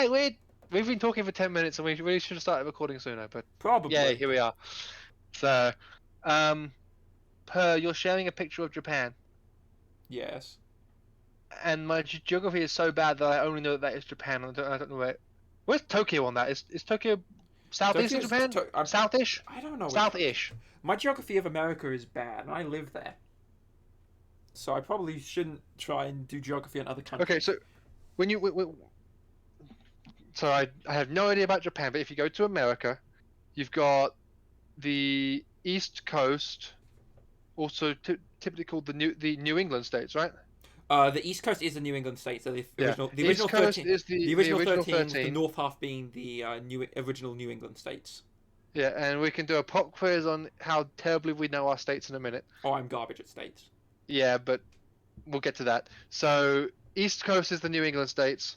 we've been talking for 10 minutes and we really should have started recording sooner, but Probably. yeah, here we are. So, you're sharing a picture of Japan, Yes. and my geography is so bad that I only know that is Japan. I don't know where's Tokyo on that. Is Tokyo southeast of Japan? Southish? I don't know. Southish. My geography of America is bad, and I live there. So I probably shouldn't try and do geography in other countries. Okay, so so I have no idea about Japan, but if you go to America, you've got the East Coast, also typically called the New England states, right? The East Coast is the New England states. So the original East Coast 13. is The original 13, 13. with the North half being the original New England states. Yeah, and we can do a pop quiz on how terribly we know our states in a minute. Oh, I'm garbage at states. Yeah, but we'll get to that. So East Coast is the New England states.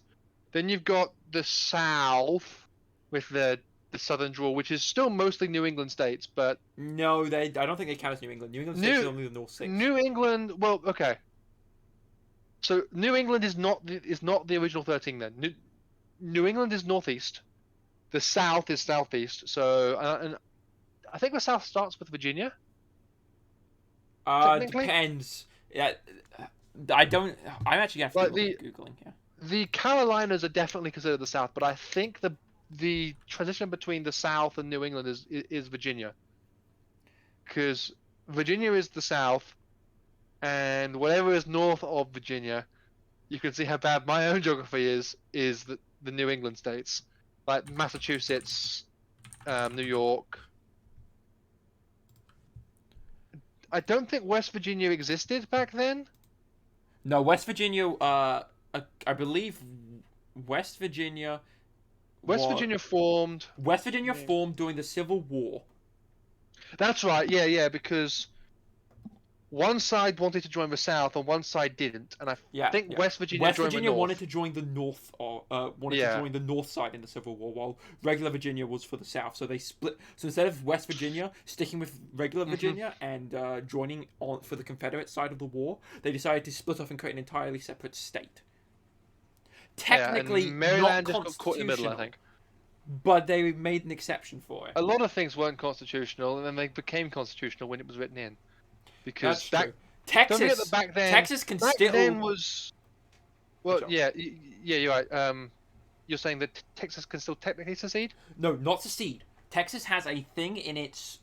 Then you've got the South with the Southern drawl, which is still mostly New England states, but No, I don't think they count as New England. New England states is only the North 6. New England, well, okay. So New England is not the original 13 then. New England is northeast. The South is southeast. So and I think the South starts with Virginia. Depends. Yeah, I don't. I'm actually gonna have to do googling here. The Carolinas are definitely considered the South, but I think the transition between the South and New England is Virginia, because Virginia is the South, and whatever is north of Virginia, you can see how bad my own geography is the New England states, like Massachusetts, New York. I don't think West Virginia existed back then. No, West Virginia. I believe West Virginia. Virginia formed. West Virginia formed during the Civil War. That's right. Yeah, because one side wanted to join the South and one side didn't, and I think West Virginia wanted to join the North, or to join the North side in the Civil War, while regular Virginia was for the South. So they split. So instead of West Virginia sticking with regular Virginia and joining on for the Confederate side of the war, they decided to split off and create an entirely separate state. Technically, Maryland not just got caught in the middle, I think. But they made an exception for it. A lot of things weren't constitutional, and then they became constitutional when it was written in. Because Texas can still. Then was. Well, yeah, you're right. You're saying that Texas can still technically secede? No, not secede. Texas has a thing in its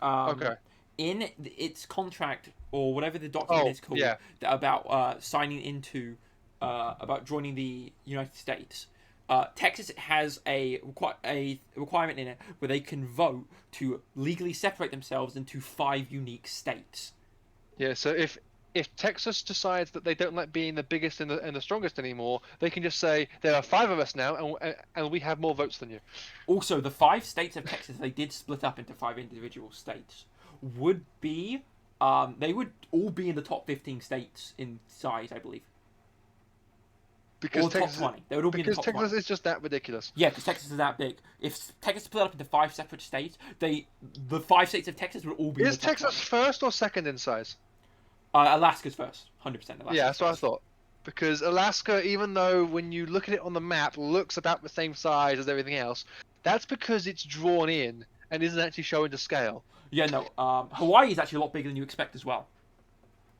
in its contract or whatever the document is called about signing into about joining the United States. Texas has a requirement in it where they can vote to legally separate themselves into 5 unique states. Yeah, so if Texas decides that they don't like being the biggest and the strongest anymore, they can just say there are 5 of us now, and we have more votes than you. Also, the 5 states of Texas, they did split up into 5 individual states, would be they would all be in the top 15 states in size, I believe. Because or Texas, top 20. They would all be in the top Texas 20. is just that ridiculous. Yeah, because Texas is that big. If Texas split up into 5 separate states, the 5 states of Texas would all be in the top 20. Is Texas first or second in size? Alaska's first. 100% Alaska. Yeah, that's what I thought. Because Alaska, even though when you look at it on the map, looks about the same size as everything else, that's because it's drawn in and isn't actually shown to scale. Yeah, no. Hawaii is actually a lot bigger than you expect as well.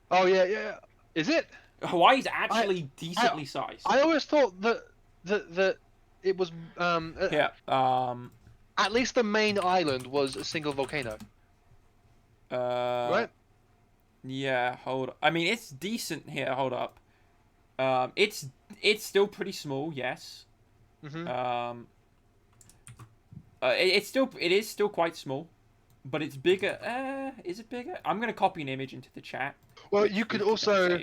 Oh, yeah. Is it? Hawaii's actually decently sized. I always thought that it was at least the main island was a single volcano. Right? Yeah, hold up. I mean, it's decent here. Hold up. It's still pretty small, yes. Mm-hmm. It is still quite small, but it's bigger. Is it bigger? I'm gonna copy an image into the chat. Well, you could also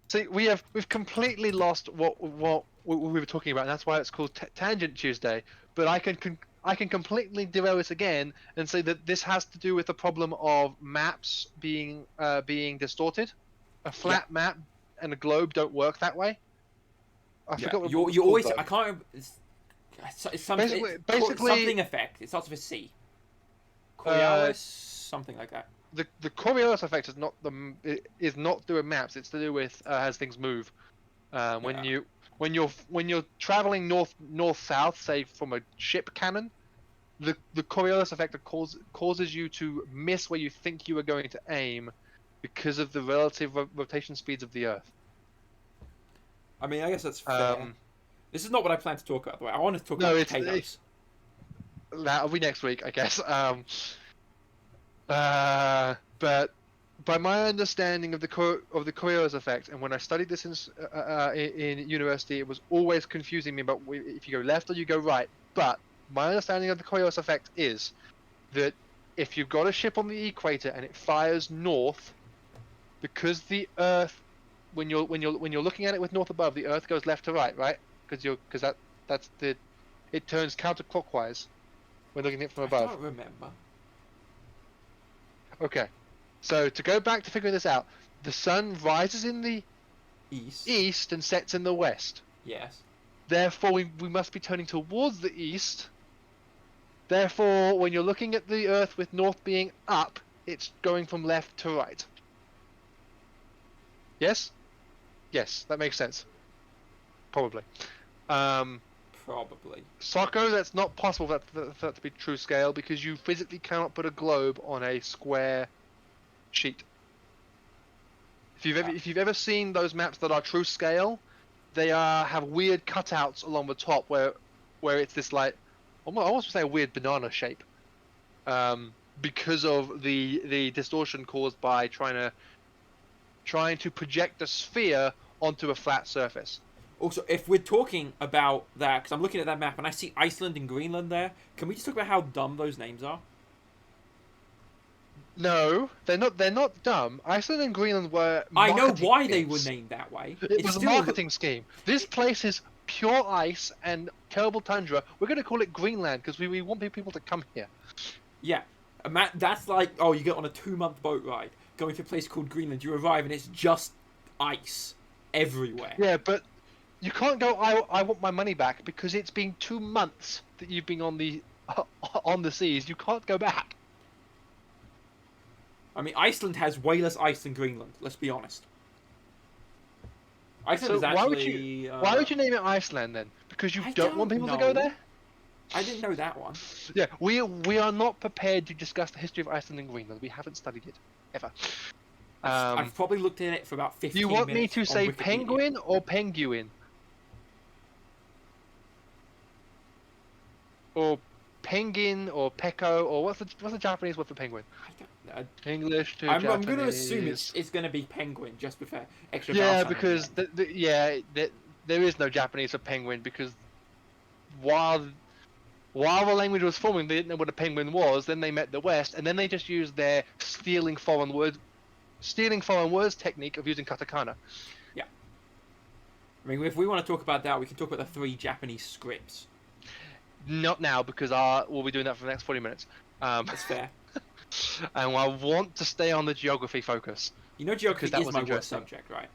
see we've completely lost what we were talking about, and that's why it's called Tangent Tuesday. But I can completely derail this again and say that this has to do with the problem of maps being distorted. A flat map and a globe don't work that way. I forgot what you always. I can't remember. It's something. Basically, something effect. It starts with a C. Coriolis, something like that. The Coriolis effect is not doing maps. It's to do with as things move. When when you're traveling north south, say from a ship cannon, the Coriolis effect causes you to miss where you think you are going to aim because of the relative rotation speeds of the Earth. I mean, I guess that's fair. This is not what I plan to talk about, the way. I want to talk about potatoes. That'll be next week, I guess. But by my understanding of the Coriolis effect, and when I studied this in university, it was always confusing me about if you go left or you go right. But my understanding of the Coriolis effect is that if you've got a ship on the equator and it fires north, because the Earth, when you're looking at it with north above, the Earth goes left to right, right? Because it turns counterclockwise when looking at it from above. I don't remember. Okay, so to go back to figuring this out, the sun rises in the east and sets in the west. Yes. Therefore, we must be turning towards the east. Therefore, when you're looking at the Earth with north being up, it's going from left to right. Yes? Yes, that makes sense. Probably. Probably. Soccer, that's not possible for that to be true scale because you physically cannot put a globe on a square sheet. If you've ever seen those maps that are true scale, they have weird cutouts along the top where it's this like I almost say a weird banana shape, because of the distortion caused by trying to project a sphere onto a flat surface. Also, if we're talking about that, because I'm looking at that map and I see Iceland and Greenland there, can we just talk about how dumb those names are? No, they're not. They're not dumb. Iceland and Greenland were. I know why schemes. they were named that way. It was a marketing scheme. This place is pure ice and terrible tundra. We're going to call it Greenland because we want people to come here. Yeah, that's like, oh, you get on a 2-month boat ride going to a place called Greenland. You arrive and it's just ice everywhere. Yeah, but you can't go. I want my money back because it's been 2 months that you've been on the seas. You can't go back. I mean, Iceland has way less ice than Greenland. Let's be honest. Iceland is actually. Why would you name it Iceland then? Because you don't want people to go there? I didn't know that one. Yeah, we are not prepared to discuss the history of Iceland and Greenland. We haven't studied it ever. I've probably looked at it for about 15 minutes. You want me to say Wikipedia. penguin or penguin? Or penguin or peko or what's the Japanese word for penguin? I don't know. English to I'm Japanese. going to assume it's going to be penguin just for extra. Yeah, because there is no Japanese for penguin because while the language was forming, they didn't know what a penguin was. Then they met the West, and then they just used their stealing foreign words technique of using katakana. Yeah. I mean, if we want to talk about that, we can talk about the 3 Japanese scripts. Not now, because we'll be doing that for the next 40 minutes. That's fair. And I want to stay on the geography focus. You know, geography is my worst subject, right?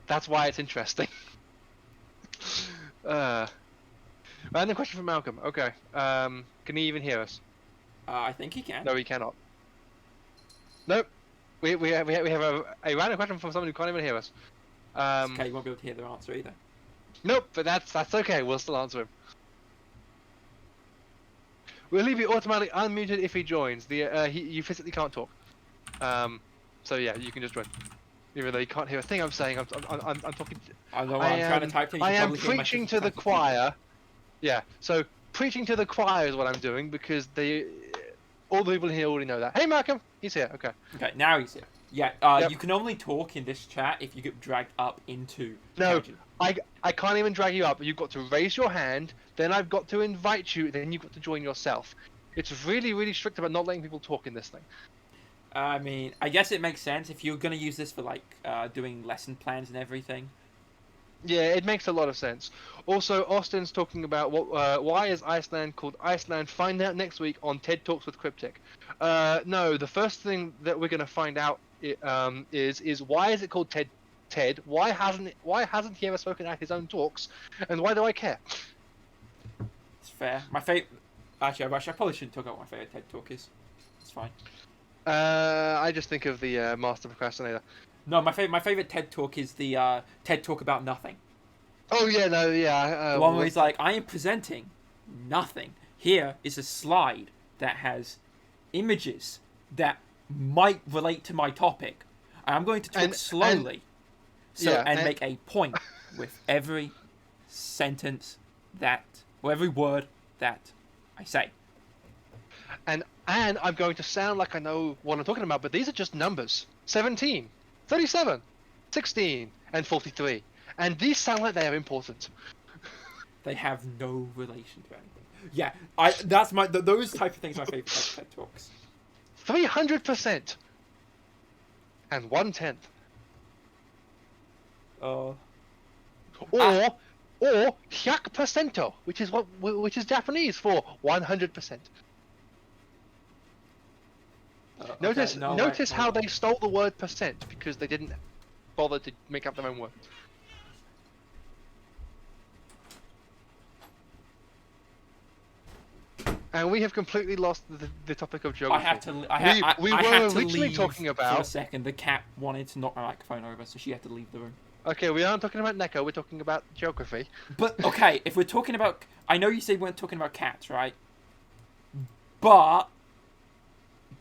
That's why it's interesting. Random question from Malcolm. Okay. Can he even hear us? I think he can. No, he cannot. Nope. We have a random question from someone who can't even hear us. Okay, you won't be able to hear their answer either. Nope, but that's okay. We'll still answer him. We'll leave you automatically unmuted if he joins. You physically can't talk. So yeah, you can just join. Even though you can't hear a thing I'm saying, I'm talking. I'm trying to type. I am preaching to the choir. Yeah. So preaching to the choir is what I'm doing because all the people here already know that. Hey, Malcolm, he's here. Okay. Okay, now he's here. Yeah. Yep. You can only talk in this chat if you get dragged up into. No. I can't even drag you up. You've got to raise your hand, then I've got to invite you, then you've got to join yourself. It's really, really strict about not letting people talk in this thing. I mean, I guess it makes sense if you're going to use this for, like, doing lesson plans and everything. Yeah, it makes a lot of sense. Also, Austin's talking about why is Iceland called Iceland? Find out next week on TED Talks with Cryptic. No, the first thing that we're going to find out is why is it called TED? Why hasn't he ever spoken at his own talks? And why do I care? It's fair. My favorite. Actually, I probably shouldn't talk about what my favorite TED talk is. It's fine. I just think of the Master Procrastinator. No, my favorite TED talk is the TED talk about nothing. Oh yeah, no, yeah. The one where he's like, I am presenting nothing. Here is a slide that has images that might relate to my topic. I'm going to talk slowly, and make a point with every sentence or every word that I say. And I'm going to sound like I know what I'm talking about, but these are just numbers. 17, 37, 16, and 43. And these sound like they are important. They have no relation to anything. Yeah, those type of things are my favorite type of TED Talks. 300% and 1/10. Or 100%, which is Japanese for 100%. Notice how they stole the word percent because they didn't bother to make up their own word. And we have completely lost the topic of geography. We were originally talking about. For a second, the cat wanted to knock my microphone over, so she had to leave the room. Okay, we aren't talking about Neko. We're talking about geography. But okay, if we're talking about, I know you said we weren't talking about cats, right? But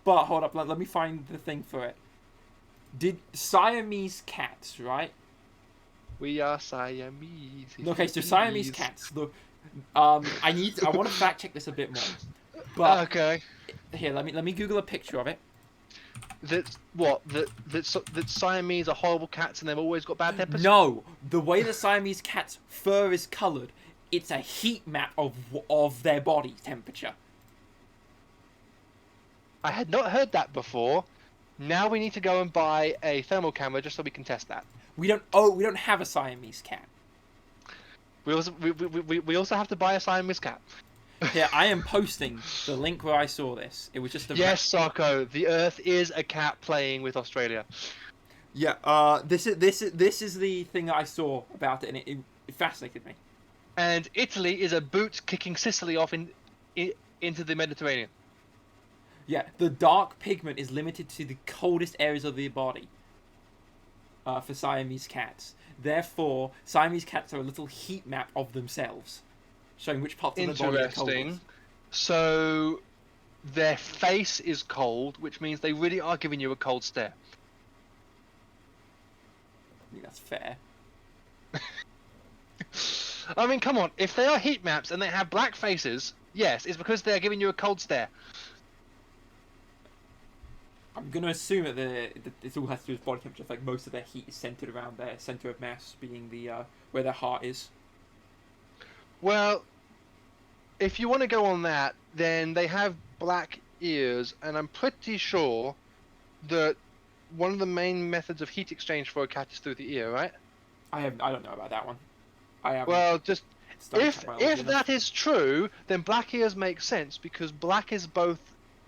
hold up, let me find the thing for it. Did Siamese cats, right? We are Siamese. Okay, so Siamese cats. Look, I want to fact check this a bit more. But okay. Here, let me Google a picture of it. That Siamese are horrible cats and they've always got bad tempers? No, the way the Siamese cat's fur is coloured, it's a heat map of their body temperature. I had not heard that before. Now we need to go and buy a thermal camera just so we can test that. We don't have a Siamese cat. We also have to buy a Siamese cat. Yeah, I am posting the link where I saw this. It was just a yes, Sarko. The Earth is a cat playing with Australia. Yeah. This is the thing that I saw about it, and it fascinated me. And Italy is a boot kicking Sicily off into the Mediterranean. Yeah, the dark pigment is limited to the coldest areas of the body. For Siamese cats. Therefore, Siamese cats are a little heat map of themselves, showing which parts of the body are coldest. Interesting. So, their face is cold, which means they really are giving you a cold stare. I think that's fair. I mean, come on. If they are heat maps and they have black faces, yes, it's because they're giving you a cold stare. I'm going to assume that it all has to do with body temperature. Like most of their heat is centered around their center of mass, being the where their heart is. Well, if you want to go on that, then they have black ears, and I'm pretty sure that one of the main methods of heat exchange for a cat is through the ear, right? I don't know about that one. Well, just if that is true, then black ears make sense because black is both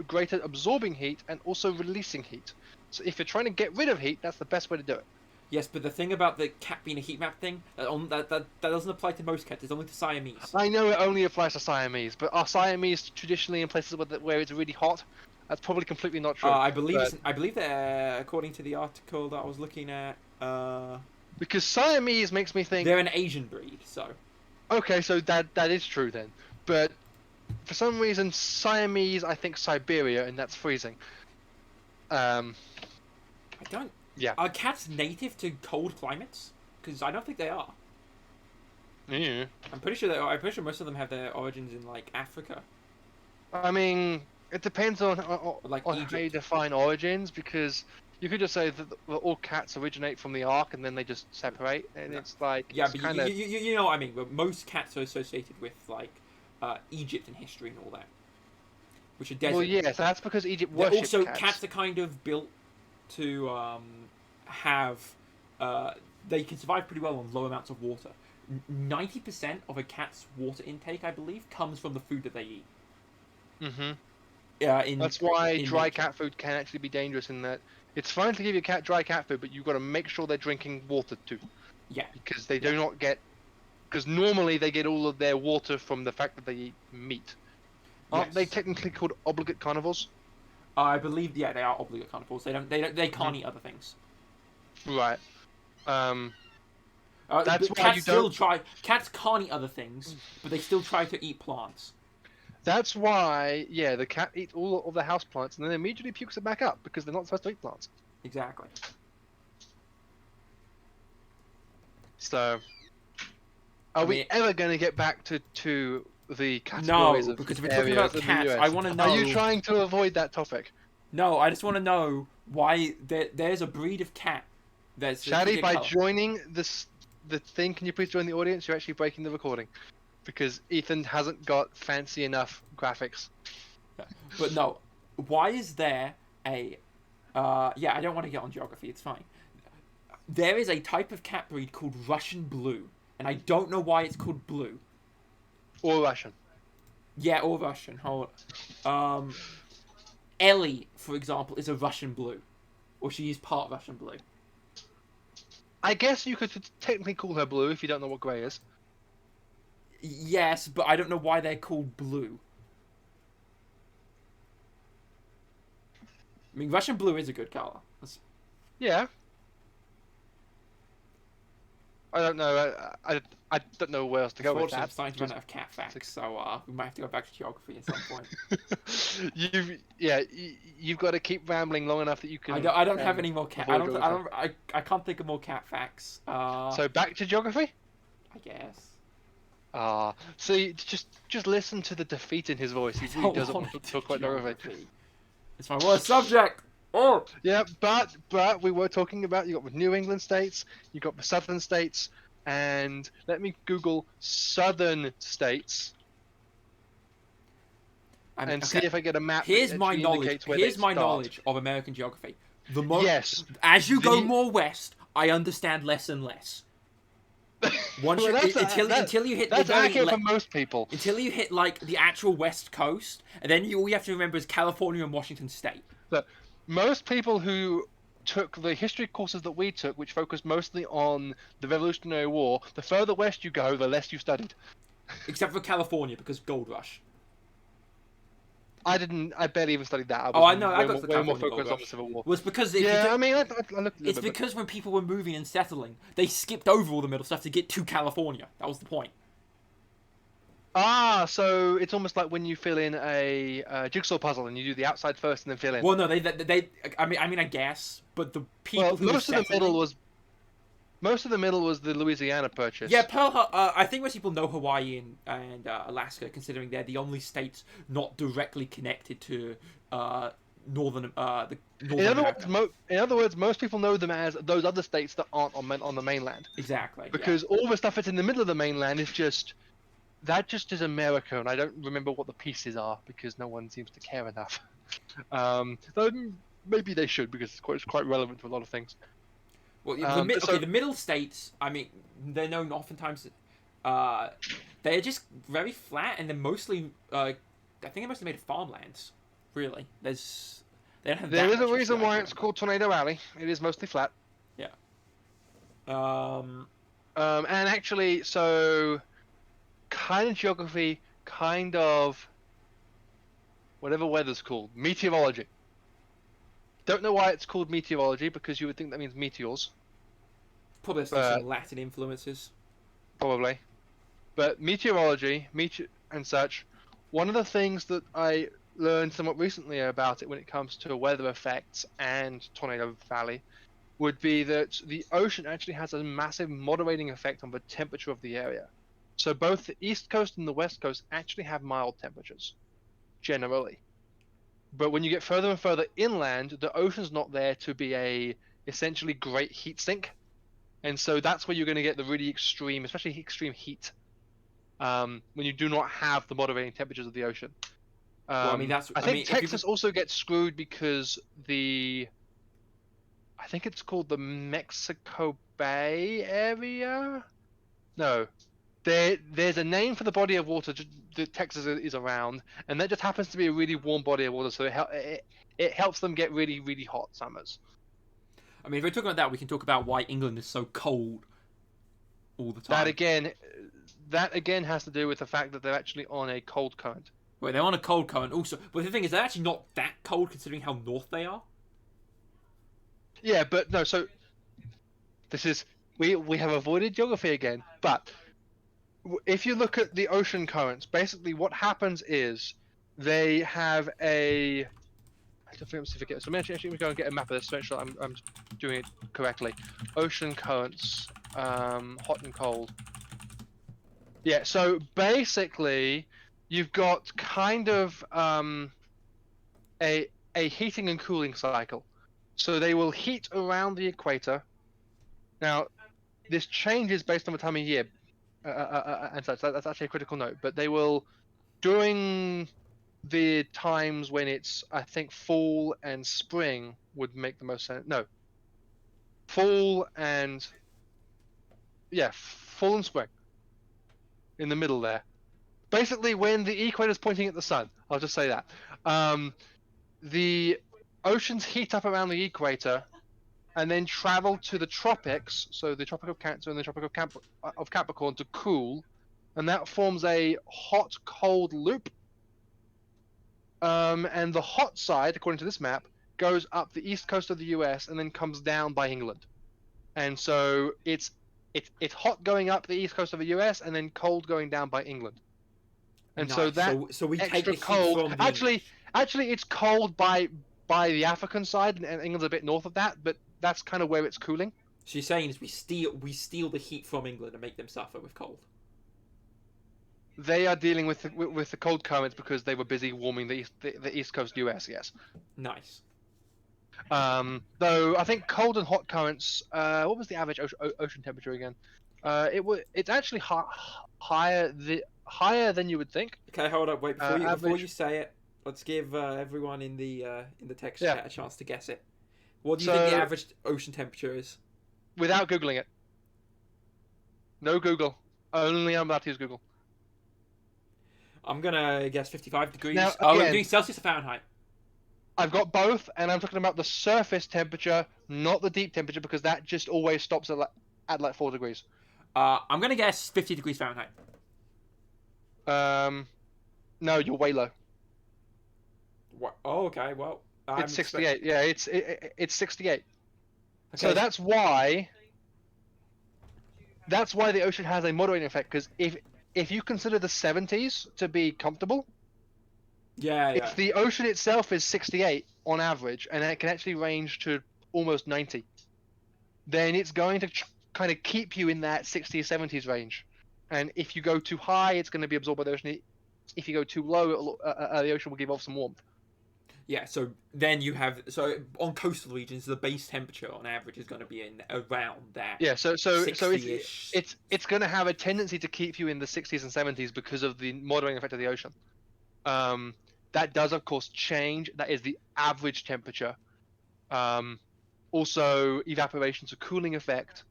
great at absorbing heat and also releasing heat. So if you're trying to get rid of heat, that's the best way to do it. Yes, but the thing about the cat being a heat map thing, that doesn't apply to most cats. It's only to Siamese. I know it only applies to Siamese, but are Siamese traditionally in places where it's really hot? That's probably completely not true. I believe that according to the article that I was looking at, because Siamese makes me think they're an Asian breed. So okay, so that is true then. But for some reason, Siamese, I think Siberia, and that's freezing. I don't. Yeah. Are cats native to cold climates? Because I don't think they are. Yeah. I'm pretty sure they are. I'm pretty sure most of them have their origins in like Africa. I mean, it depends on how you define origins, because you could just say that all cats originate from the Ark and then they just separate, and it's like yeah, but you know what I mean. But most cats are associated with like Egypt and history and all that, which are desert. Well, yeah, so that's because Egypt worshipped also cats are kind of built to have they can survive pretty well on low amounts of water. 90% of a cat's water intake, I believe, comes from the food that they eat. Mm-hmm. That's why dry cat food can actually be dangerous. In that it's fine to give your cat dry cat food, but you've got to make sure they're drinking water too. Yeah. Because they do not get. Because normally they get all of their water from the fact that they eat meat. Aren't they technically called obligate carnivores? I believe, yeah, they are obligate carnivores. They can't eat other things. Right. That's But why you don't. Cats can't eat other things, but they still try to eat plants. That's why, yeah, the cat eats all of the house plants and then immediately pukes it back up because they're not supposed to eat plants. Exactly. So, are we ever going to get back to the categories no, of because if we're talking areas about in cats, the US? I want to know. Are you trying to avoid that topic? No, I just want to know why there's a breed of cat that's Shadi, by color. joining the thing, can you please join the audience? You're actually breaking the recording because Ethan hasn't got fancy enough graphics. But no, why is there a? Yeah, I don't want to get on geography. It's fine. There is a type of cat breed called Russian Blue, and I don't know why it's called blue. Or Russian. Yeah, or Russian. Ellie, for example, is a Russian Blue, or she is part Russian Blue. I guess you could technically call her blue if you don't know what grey is. Yes, but I don't know why they're called blue. I mean, Russian Blue is a good color. Yeah. I don't know. I don't know where else to go with that. I'm starting to run out of cat facts, so we might have to go back to geography at some point. You've got to keep rambling long enough that you can. I don't have any more cat. I can't think of more cat facts. So back to geography. I guess. See, just listen to the defeat in his voice. He really doesn't want to talk about geography. It's my worst subject. Oh. Yeah, but we were talking about, you got the New England states, you got the southern states, and let me Google southern states and see if I get a map. Here's my knowledge. Here's my knowledge of American geography. Yes. As you go more west, I understand less and less. Until you hit that's accurate for most people. Until you hit like the actual west coast, and then all you have to remember is California and Washington State. So, most people who took the history courses that we took, which focused mostly on the Revolutionary War, the further west you go, the less you studied. Except for California, because Gold Rush. I barely even studied that. I know. I got the way more California focused on the Civil War. Was because I looked it's because when people were moving and settling, they skipped over all the middle stuff to get to California. That was the point. So it's almost like when you fill in a jigsaw puzzle and you do the outside first and then fill in. Well, no, I guess, but the people who most of the middle was the Louisiana Purchase. Yeah, I think most people know Hawaii and Alaska, considering they're the only states not directly connected to northern in other words, most people know them as those other states that aren't on the mainland. Exactly. Because all the stuff that's in the middle of the mainland is just is America, and I don't remember what the pieces are because no one seems to care enough. Though maybe they should, because it's quite relevant to a lot of things. Well, the middle states, I mean, they're known oftentimes. They're just very flat, and they're mostly. I think they're mostly made of farmlands. Really, they don't have. There is a reason why it's called Tornado Alley. It is mostly flat. Yeah. And actually, so kind of geography, kind of whatever weather's called, meteorology. Don't know why it's called meteorology, because you would think that means meteors. Probably some Latin influences. Probably. But meteorology, and such, one of the things that I learned somewhat recently about it when it comes to weather effects and Tornado Valley would be that the ocean actually has a massive moderating effect on the temperature of the area. So both the East Coast and the West Coast actually have mild temperatures, generally. But when you get further and further inland, the ocean's not there to be a essentially great heat sink. And so that's where you're going to get the really extreme, especially extreme heat, when you do not have the moderating temperatures of the ocean. I think Texas also gets screwed because I think it's called the Mexico Bay area? No. There's a name for the body of water that Texas is around, and that just happens to be a really warm body of water, so it helps them get really, really hot summers. I mean, if we're talking about that, we can talk about why England is so cold all the time. That again has to do with the fact that they're actually on a cold current. Wait, they're on a cold current also, but the thing is, they're actually not that cold considering how north they are. Yeah, but no, so this is we have avoided geography again, but if you look at the ocean currents, basically what happens is they have a. I don't think I'm forget. So I'm actually go and get a map of this to make sure I'm doing it correctly. Ocean currents, hot and cold. Yeah. So basically, you've got kind of a heating and cooling cycle. So they will heat around the equator. Now, this changes based on the time of year, and such. That's actually a critical note. But they will, during the times when it's, I think, fall and spring would make the most sense. No, fall and fall and spring in the middle there. Basically, when the equator is pointing at the sun, I'll just say that. The oceans heat up around the equator and then travel to the tropics, so the Tropic of Cancer and the Tropic of Capricorn, to cool, and that forms a hot-cold loop. And the hot side, according to this map, goes up the east coast of the US and then comes down by England. And so it's hot going up the east coast of the US and then cold going down by England. And nice. So that so we extra take the cold. heat from Actually, it's cold by the African side, and England's a bit north of that, but that's kind of where it's cooling. So you're saying is we steal the heat from England and make them suffer with cold. They are dealing with the cold currents because they were busy warming the east coast US. Yes. Nice. Though I think cold and hot currents. What was the average ocean temperature again? It's actually higher than you would think. Okay, hold up. Wait before you say it. Let's give everyone in the text chat a chance to guess it. What do you think the average ocean temperature is? Without googling it. No Google. Only I'm allowed to use Google. I'm gonna guess 55 degrees. Now, we're doing Celsius or Fahrenheit? I've got both, and I'm talking about the surface temperature, not the deep temperature, because that just always stops at like 4 degrees. I'm gonna guess 50 degrees Fahrenheit. No, you're way low. What? Oh, okay. Well, it's 68. Yeah, it's 68. Okay. So that's why the ocean has a moderating effect, because if you consider the 70s to be comfortable, if the ocean itself is 68 on average, and it can actually range to almost 90, then it's going to kind of keep you in that 60s, 70s range. And if you go too high, it's going to be absorbed by the ocean. If you go too low, the ocean will give off some warmth. Yeah, so then you have on coastal regions, the base temperature on average is going to be in around that. Yeah, so it's going to have a tendency to keep you in the 60s and 70s because of the moderating effect of the ocean. That does, of course, change. That is the average temperature. Also, evaporation's a cooling effect,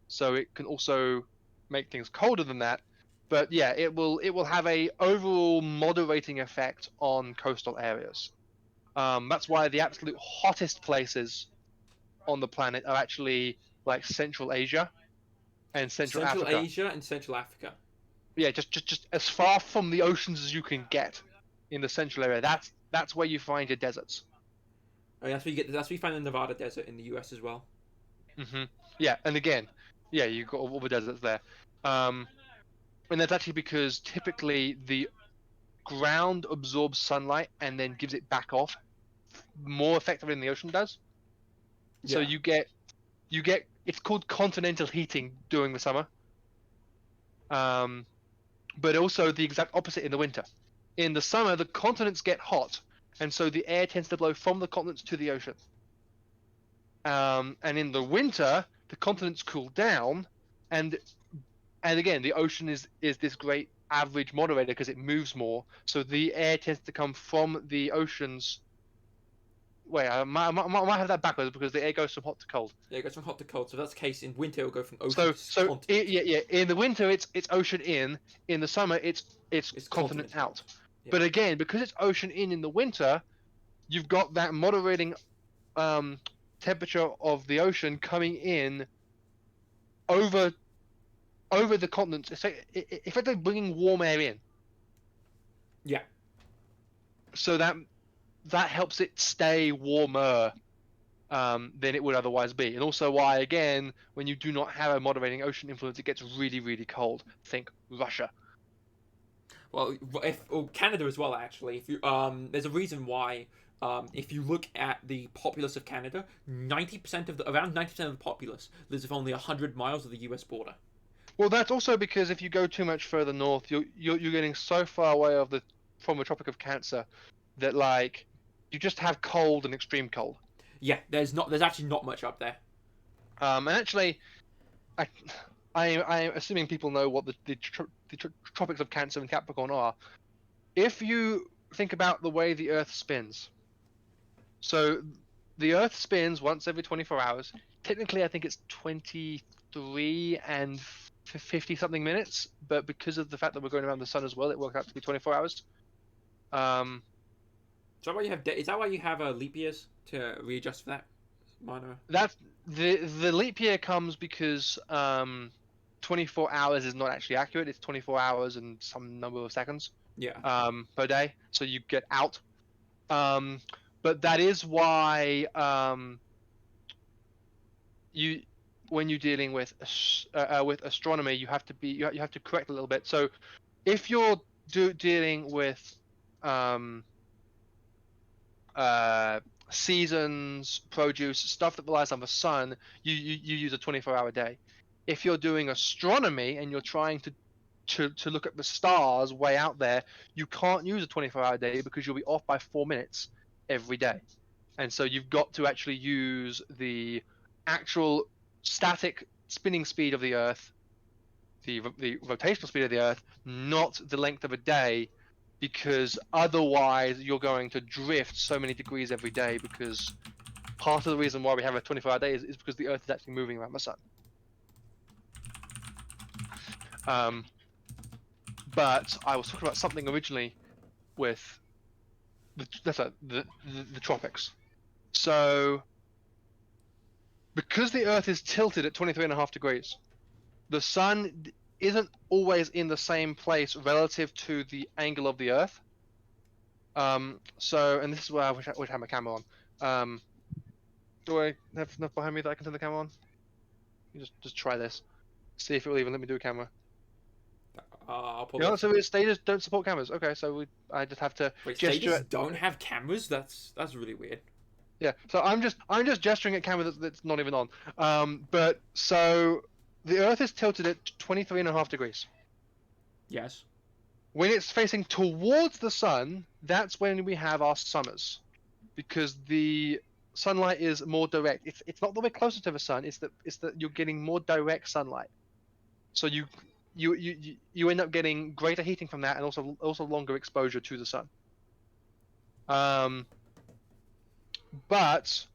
so it can also make things colder than that. But yeah, it will have a overall moderating effect on coastal areas. That's why the absolute hottest places on the planet are actually like Central Asia and Central Africa. Central Asia and Central Africa. Yeah, just as far from the oceans as you can get in the central area. That's where you find your deserts. Oh, that's where you find the Nevada desert in the US as well. Mm-hmm. Yeah, and again, you've got all the deserts there. And that's actually because typically the ground absorbs sunlight and then gives it back off more effectively than the ocean does. Yeah. So you get it's called continental heating during the summer. But also the exact opposite in the winter. In the summer, the continents get hot, and so the air tends to blow from the continents to the ocean. And in the winter, the continents cool down, and again, the ocean is this great average moderator because it moves more. So the air tends to come from the oceans. Wait, I might have that backwards because the air goes from hot to cold. Yeah, it goes from hot to cold. So if that's the case, in winter it'll go from ocean to continent. In the winter it's ocean in. In the summer it's continent out. Yeah. But again, because it's ocean in the winter, you've got that moderating temperature of the ocean coming in over the continents. It's effectively bringing warm air in. Yeah. So that helps it stay warmer than it would otherwise be. And also why, again, when you do not have a moderating ocean influence, it gets really, really cold. Think Russia. Well, Canada as well, actually. If you there's a reason why. If you look at the populace of Canada, around 90% of the populace lives within only 100 miles of the U.S. border. Well, that's also because if you go too much further north, you're getting so far away from the Tropic of Cancer that like you just have cold and extreme cold. Yeah, there's actually not much up there. And actually, I'm assuming people know what the tropics of Cancer and Capricorn are. If you think about the way the Earth spins, so the Earth spins once every 24 hours. Technically, I think it's 23 and 50 something minutes, but because of the fact that we're going around the sun as well, it works out to be 24 hours. Is that why you have leap years to readjust for that? Minor. That's the leap year comes because 24 hours is not actually accurate. It's 24 hours and some number of seconds. Yeah. Per day, so you get out. But that is why when you're dealing with astronomy, you have to correct a little bit. So if you're dealing with seasons, produce, stuff that relies on the sun, you use a 24-hour day. If you're doing astronomy and you're trying to look at the stars way out there, you can't use a 24-hour day because you'll be off by 4 minutes every day. And so you've got to actually use the actual static spinning speed of the Earth, the rotational speed of the Earth, not the length of a day, because otherwise you're going to drift so many degrees every day, because part of the reason why we have a 24-hour day is because the Earth is actually moving around the sun. But I was talking about something originally with the tropics. So because the Earth is tilted at 23.5 degrees, the sun isn't always in the same place relative to the angle of the Earth. So, and this is where I wish I have my camera on. Do I have enough behind me that I can turn the camera on? Just try this. See if it will even let me do a camera. I'll the answer is stages don't support cameras. Okay, so I just have to gesture. Stages don't have cameras? That's really weird. Yeah, so I'm just gesturing at camera that's not even on. But so the Earth is tilted at 23.5 degrees. Yes. When it's facing towards the sun, that's when we have our summers, because the sunlight is more direct. It's not that we're closer to the sun. It's that you're getting more direct sunlight. So you end up getting greater heating from that, and also longer exposure to the sun. But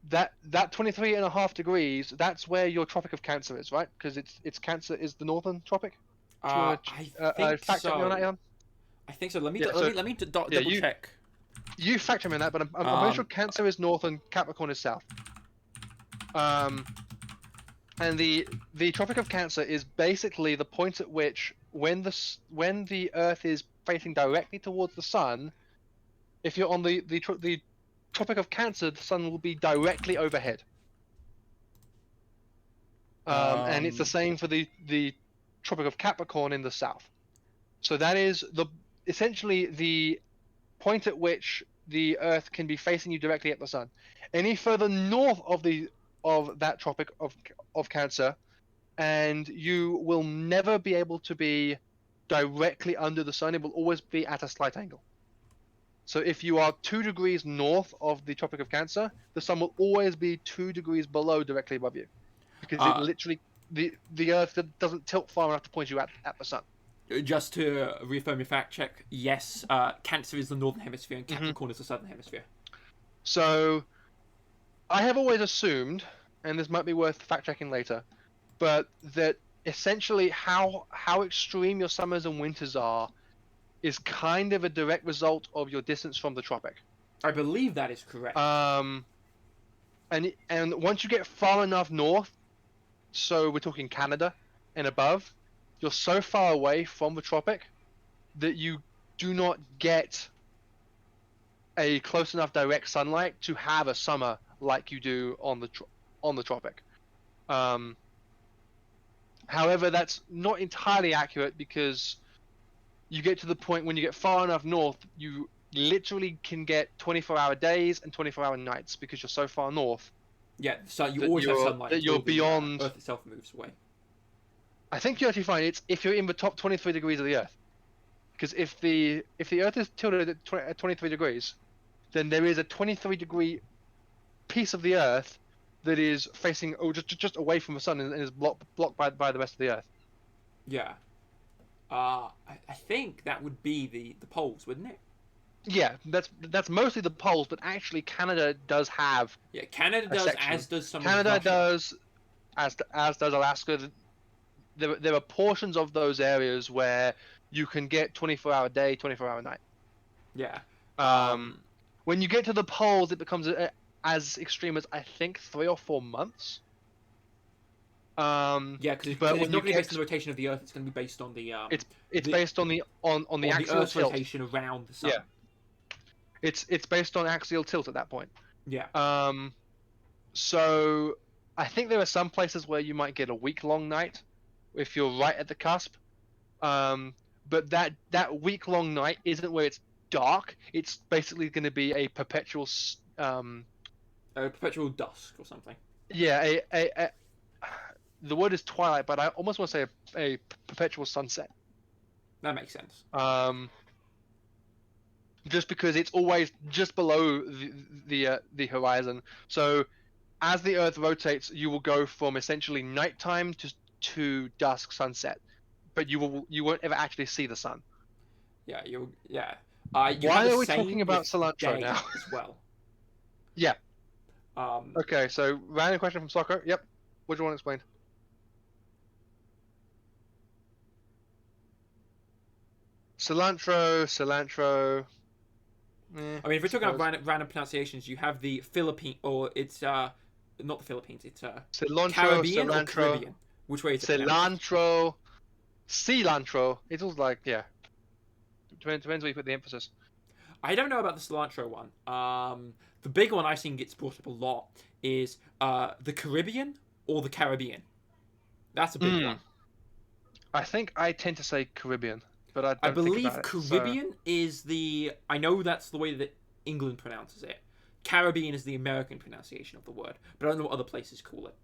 that 23.5 degrees, that's where your Tropic of Cancer is, right? Because it's Cancer is the northern tropic. I think so. I think so. Let me double check. You factor me on that, but I'm pretty sure Cancer is north and Capricorn is south. And the Tropic of Cancer is basically the point at which when the Earth is facing directly towards the sun, if you're on the Tropic of Cancer, the sun will be directly overhead. And it's the same for the Tropic of Capricorn in the south. So that is essentially the point at which the Earth can be facing you directly at the sun. Any further north of that Tropic of Cancer, and you will never be able to be directly under the sun. It will always be at a slight angle. So if you are 2 degrees north of the Tropic of Cancer, the sun will always be 2 degrees below, directly above you, because it literally the Earth doesn't tilt far enough to point you at the sun. Just to reaffirm your fact check, yes, Cancer is the northern hemisphere and Capricorn is the southern hemisphere. So I have always assumed, and this might be worth fact checking later, but that essentially how extreme your summers and winters are is kind of a direct result of your distance from the tropic. I believe that is correct. And once you get far enough north, so we're talking Canada and above, you're so far away from the tropic that you do not get a close enough direct sunlight to have a summer like you do on the tropic. However, that's not entirely accurate because you get to the point when you get far enough north, you literally can get 24-hour days and 24-hour nights because you're so far north. Yeah, so you always have sunlight that you're until the beyond. Earth itself moves away. I think you're actually fine. It's if you're in the top 23 degrees of the Earth, because if the Earth is tilted at 23 degrees, then there is a 23-degree piece of the Earth that is facing just away from the sun and is blocked by the rest of the Earth. Yeah. I think that would be the poles, wouldn't it? Yeah, that's mostly the poles, but actually Canada does have. Yeah, Canada does, as does some Canada of Russia. does, as does Alaska. There are portions of those areas where you can get 24-hour day, 24-hour night. Yeah. When you get to the poles, it becomes as extreme as I think 3 or 4 months. Yeah, because it's not going to be based on the rotation of the Earth. It's going to be based on the. It's based on the axial Earth's tilt. rotation around the sun. Yeah. It's based on axial tilt at that point. Yeah. So I think there are some places where you might get a week-long night if you're right at the cusp. But that week-long night isn't where it's dark. It's basically going to be a perpetual. Perpetual dusk or something. Yeah, the word is twilight, but I almost want to say a perpetual sunset. That makes sense. Just because it's always just below the horizon. So as the Earth rotates, you will go from essentially nighttime to dusk, sunset, but you won't ever actually see the sun. Yeah, Why are we talking about cilantro now? As well. Yeah. Okay, so random question from Soccer. Yep. What do you want explained? Cilantro. I mean, if we're talking about random pronunciations, you have the Philippine, or it's not the Philippines. It's Caribbean or Caribbean. Which way is it? Cilantro. It's all like depends where you put the emphasis. I don't know about the cilantro one. The big one I've seen gets brought up a lot is the Caribbean or the Caribbean. That's a big one. I think I tend to say Caribbean, but I believe Caribbean is the. I know that's the way that England pronounces it. Caribbean is the American pronunciation of the word, but I don't know what other places call it.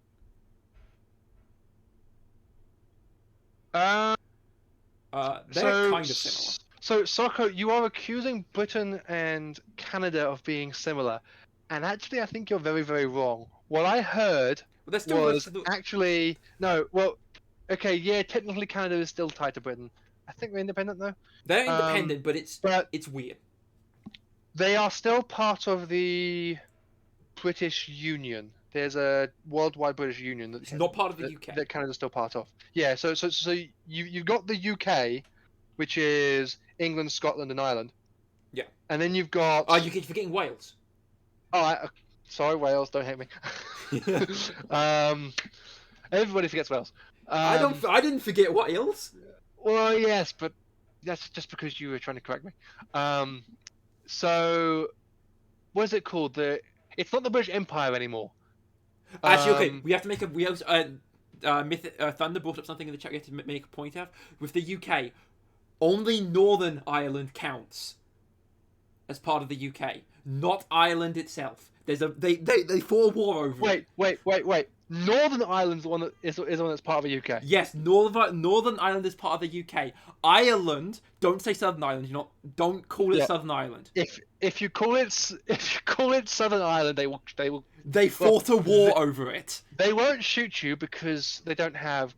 They're kind of similar. So, Socko, you are accusing Britain and Canada of being similar, and actually, I think you're very, very wrong. What I heard was actually no. Well, okay, yeah, technically Canada is still tied to Britain. I think they're independent though. They're independent, but it's weird. They are still part of the British Union. There's a worldwide British Union it's not part of the UK. That Canada's still part of. Yeah, so you've got the UK, which is England, Scotland, and Ireland. Yeah. And then you've got. Oh, you keep forgetting Wales. Oh, sorry, Wales. Don't hate me. Everybody forgets Wales. I didn't forget Wales. Well, yes, but that's just because you were trying to correct me. So, what is it called? It's not the British Empire anymore. Actually, okay, we have to make a. Thunder brought up something in the chat. We have to make a point of with the UK. Only Northern Ireland counts as part of the UK, not Ireland itself. They fought a war over it. Wait. Northern Ireland's the one that is the one that's part of the UK. Yes, Northern Ireland is part of the UK. Ireland, don't say Southern Ireland. Don't call it Southern Ireland. If you call it Southern Ireland, they fought a war over it. They won't shoot you because they don't have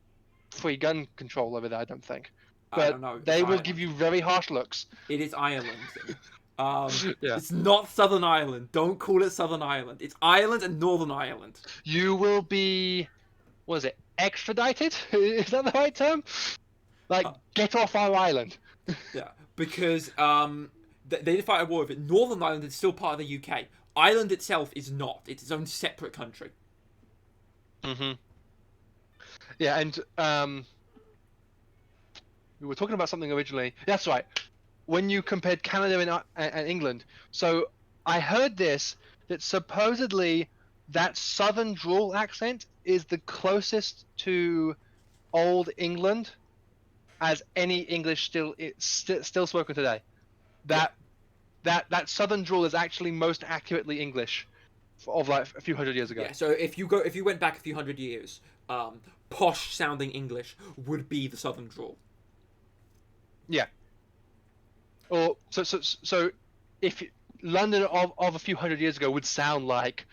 free gun control over there. I don't think. But I don't know. They will give you very harsh looks. It is Ireland. It's not Southern Ireland. Don't call it Southern Ireland. It's Ireland and Northern Ireland. You will be, what is it, extradited? Is that the right term? Like, get off our island. Yeah, because they fight a war with it. Northern Ireland is still part of the UK. Ireland itself is not. It's its own separate country. Mm-hmm. Yeah, and we were talking about something originally. That's right. When you compared Canada and England. So I heard that supposedly that southern drawl accent is the closest to Old England as any English still spoken today. That that southern drawl is actually most accurately English of like a few hundred years ago. Yeah. So if you went back a few hundred years, posh sounding English would be the southern drawl. Yeah. Or so if London of a few hundred years ago would sound like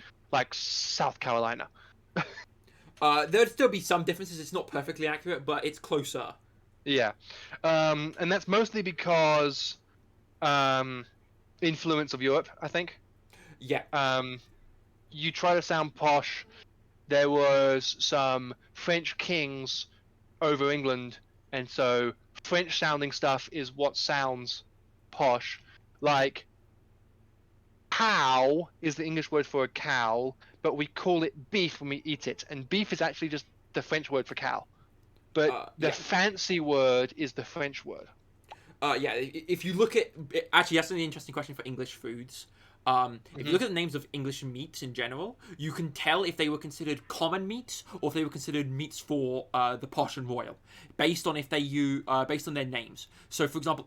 South Carolina. There'd still be some differences. It's not perfectly accurate, but it's closer. Yeah. And that's mostly because influence of Europe, I think. Yeah. You try to sound posh. There was some French kings over England, and so French sounding stuff is what sounds posh. Like cow is the English word for a cow, but we call it beef when we eat it, and beef is actually just the French word for cow. But the fancy word is the French word. Yeah. If you look at actually, that's an interesting question for English foods. If you look at the names of English meats in general, you can tell if they were considered common meats or if they were considered meats for the posh and royal, based on based on their names. So, for example,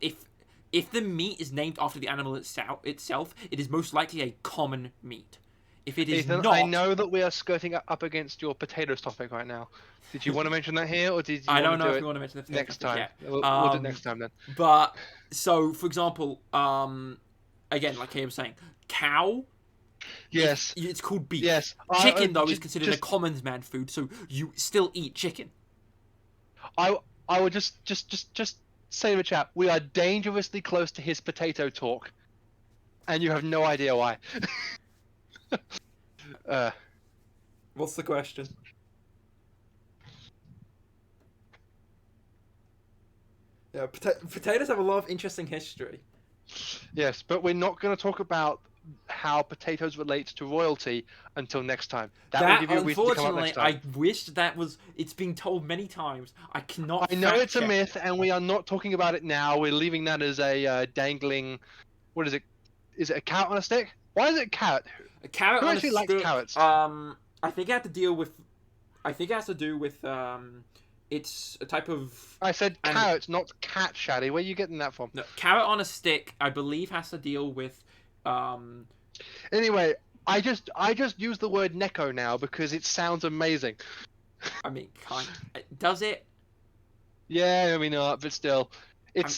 if the meat is named after the animal itself, it is most likely a common meat. If it is Ethan, not, I know that we are skirting up against your potatoes topic right now. Did you want to mention that here, or did you I want don't to know do if it you want to mention the next time? yet. We'll do it next time then. But so, for example, again, like I was saying, cow. Yes. It's called beef. Yes. Chicken, though, is considered a common man food, so you still eat chicken. I would just say in the chat, we are dangerously close to his potato talk, and you have no idea why. What's the question? Yeah, potatoes have a lot of interesting history. Yes, but we're not going to talk about how potatoes relate to royalty until next time. That will give you a reason to come up next time. I wish that was. It's been told many times. I cannot. I know it's a myth, and we are not talking about it now. We're leaving that as a dangling. What is it? Is it a carrot on a stick? Why is it a carrot? A carrot Who on actually a likes stick. Carrots? I think it had to deal with. I think it has to do with. It's a type of. I said carrots, not cat, Shaddy. Where are you getting that from? No, carrot on a stick, I believe, has to deal with. Anyway, I just use the word Neko now because it sounds amazing. I mean, does it? Yeah, I mean, but still,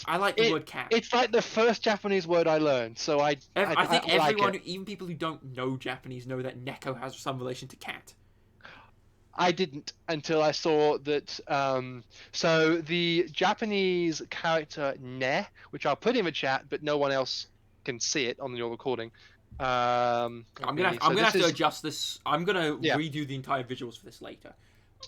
I like the word cat. It's like the first Japanese word I learned, so I think everyone, like even people who don't know Japanese, know that Neko has some relation to cat. I didn't until I saw that. So the Japanese character ne, which I'll put in the chat, but no one else can see it on your recording. I'm gonna have to adjust this. I'm gonna redo the entire visuals for this later.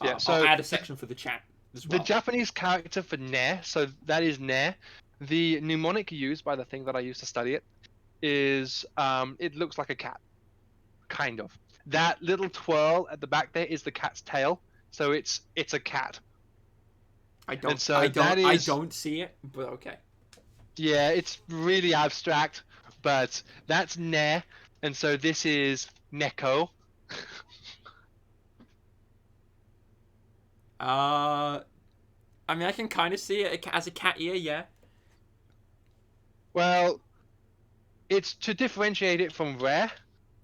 Yeah, so I'll add a section for the chat as well. The Japanese character for ne, so that is ne. The mnemonic used by the thing that I used to study it is it looks like a cat, kind of. That little twirl at the back there is the cat's tail, so it's a cat. I don't see it, but okay. Yeah, it's really abstract, but that's ne, and so this is neko. I mean, I can kind of see it as a cat ear, yeah. Well, it's to differentiate it from rare,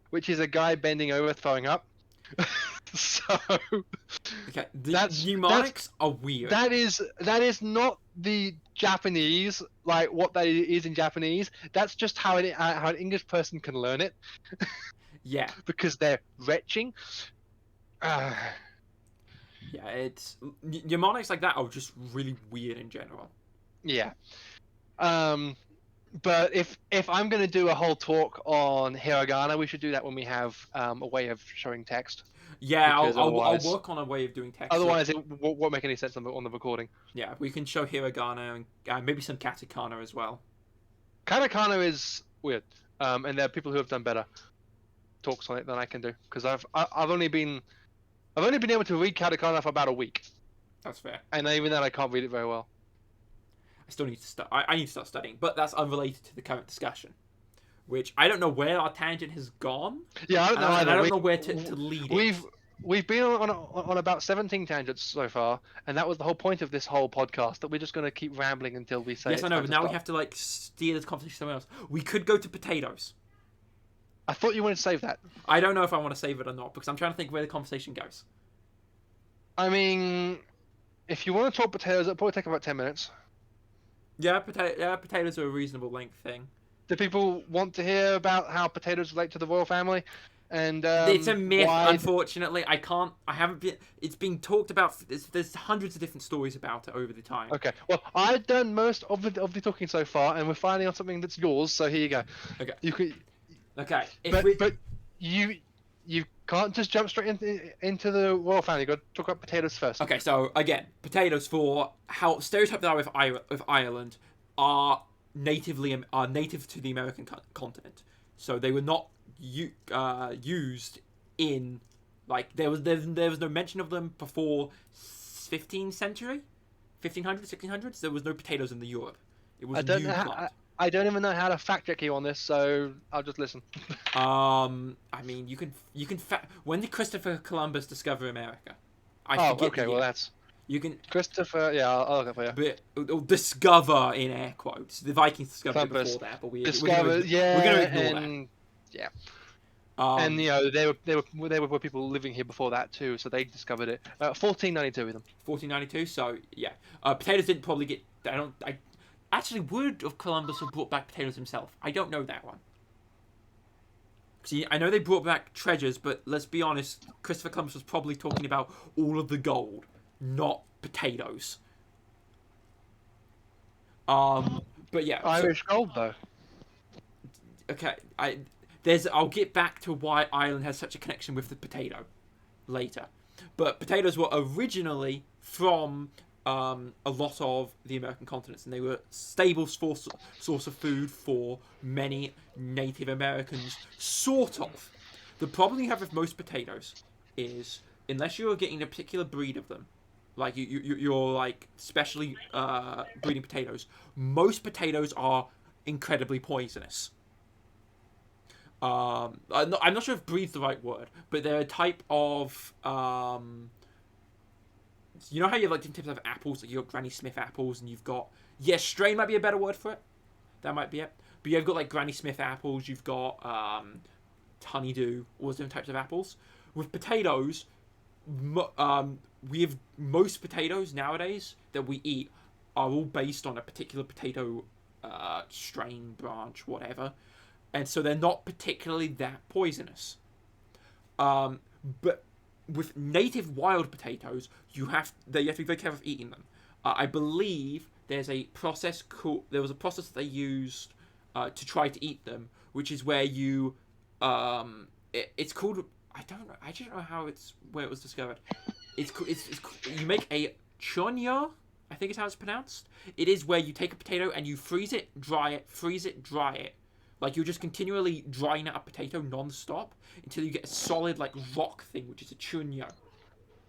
which is a guy bending over throwing up. So okay, the mnemonics are weird. That is not the Japanese, like what that is in Japanese. That's just how an English person can learn it. Yeah, because they're retching. Yeah, it's mnemonics like that are just really weird in general. Yeah. But if I'm going to do a whole talk on hiragana, we should do that when we have a way of showing text. Yeah, I'll work on a way of doing text. Otherwise, it won't make any sense on the recording. Yeah, we can show hiragana and maybe some katakana as well. Katakana is weird, and there are people who have done better talks on it than I can do because I've only been able to read katakana for about a week. That's fair. And even then, I can't read it very well. I still need to start. I need to start studying, but that's unrelated to the current discussion. which I don't know where our tangent has gone. Yeah, I don't know either. I don't know where to lead it. We've been on about 17 tangents so far, and that was the whole point of this whole podcast. That we're just going to keep rambling until we say yes, it's I know, time but to now stop. we have to like steer this conversation somewhere else. We could go to potatoes. I thought you wanted to save that. I don't know if I want to save it or not because I'm trying to think where the conversation goes. I mean, if you want to talk potatoes, it'll probably take about 10 minutes. Yeah, potatoes are a reasonable length thing. Do people want to hear about how potatoes relate to the royal family? And it's a myth, why... unfortunately. I haven't been. It's been talked about. There's hundreds of different stories about it over the time. Okay. Well, I've done most of the talking so far, and we're finally on something that's yours. So here you go. Okay. You can. Okay. But you can't just jump straight into the royal family. You got to talk about potatoes first. Okay. So again, potatoes, for how stereotyped they are with Ireland, are native to the American continent. So they were not used in, like, there was no mention of them before 15th century, 1500s, 1600s. There was no potatoes in the Europe. It was a new plant. I don't even know how to fact check you on this, so I'll just listen. I mean, you can when did Christopher Columbus discover America? Well, that's... You can... Christopher, yeah, I'll look it for you. But, discover in air quotes. The Vikings discovered it before that, but we're going to ignore that. Yeah. And you know they were people living here before that too, so they discovered it. 1492 with them. 1492. So yeah, potatoes didn't probably get. I actually would have Columbus have brought back potatoes himself. I don't know that one. See, I know they brought back treasures, but let's be honest, Christopher Columbus was probably talking about all of the gold, not potatoes. But yeah, Irish gold though. Okay, I'll get back to why Ireland has such a connection with the potato later. But potatoes were originally from a lot of the American continents, and they were stable source of food for many Native Americans, sort of. The problem you have with most potatoes is, unless you're getting a particular breed of them, like you're like specially breeding potatoes, most potatoes are incredibly poisonous. I'm not sure if breed's the right word, but they're a type of you know how you have like different types of apples, like you've got Granny Smith apples, and you've got, strain might be a better word for it. That might be it. But you've got like Granny Smith apples, you've got honeydew, all those different types of apples. With potatoes, we have most potatoes nowadays that we eat are all based on a particular potato strain, branch, whatever. And so they're not particularly that poisonous. But with native wild potatoes, you have to be very careful of eating them. I believe there was a process that they used to try to eat them, which is where you it's called, I don't know where it was discovered. It's you make a chonyo, I think is how it's pronounced. It is where you take a potato and you freeze it, dry it. Like, you're just continually drying out a potato non-stop until you get a solid, like, rock thing, which is a chunyo.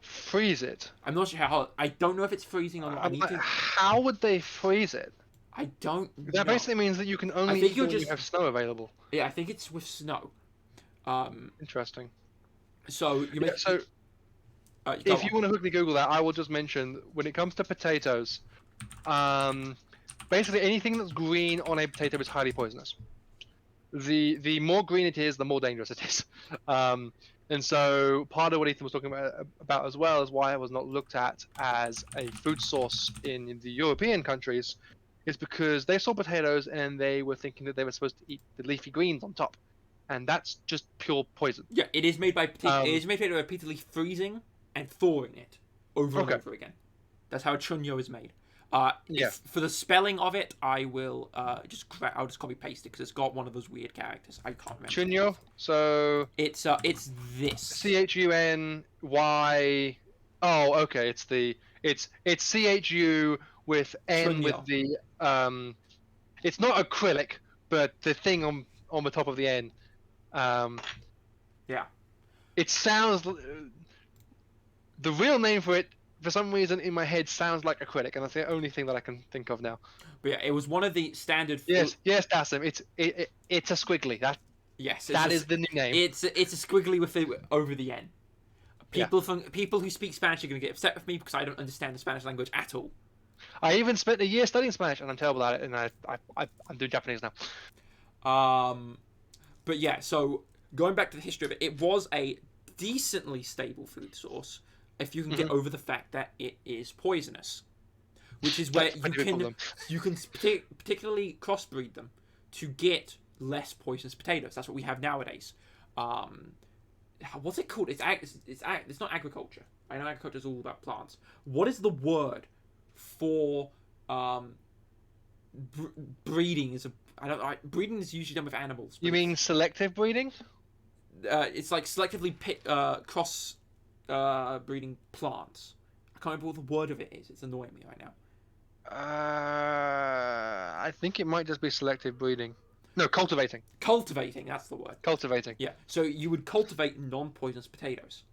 Freeze it? I'm not sure how. I don't know if it's freezing or not. How would they freeze it? I don't know. That basically means that you can only eat when you have snow available. Yeah, I think it's with snow. Interesting. So, you make... if you want to quickly Google that, I will just mention, when it comes to potatoes, basically anything that's green on a potato is highly poisonous. The more green it is, the more dangerous it is. And so part of what Ethan was talking about as well is why it was not looked at as a food source in the European countries, is because they saw potatoes and they were thinking that they were supposed to eat the leafy greens on top, and that's just pure poison. Yeah, it is made by repeatedly freezing and thawing it over and over again. That's how a chunyo is made. For the spelling of it, I will I'll just copy paste it because it's got one of those weird characters. I can't remember. Chunyo. So it's this. CHUNY. Oh, okay. It's CHU with N Chunyo. With the It's not acrylic, but the thing on the top of the N. Yeah. It sounds. The real name for it for some reason in my head sounds like acrylic, and that's the only thing that I can think of now. But yeah, it was one of the standard. Yes, Dassam. It's a squiggly. That is the new name. It's a squiggly with it over the N. People who speak Spanish are going to get upset with me because I don't understand the Spanish language at all. I even spent a year studying Spanish, and I'm terrible at it, and I'm doing Japanese now. But yeah, so going back to the history of it, it was a decently stable food source if you can get over the fact that it is poisonous, which is where you can particularly crossbreed them to get less poisonous potatoes. That's what we have nowadays. What's it called? It's not agriculture. I know agriculture is all about plants. What is the word for breeding? Breeding is usually done with animals. You mean selective breeding? It's like selectively cross breeding plants. I can't remember what the word of it is. It's annoying me right now. I think it might just be selective breeding. No, cultivating. Cultivating, that's the word. Cultivating. Yeah. So you would cultivate non-poisonous potatoes.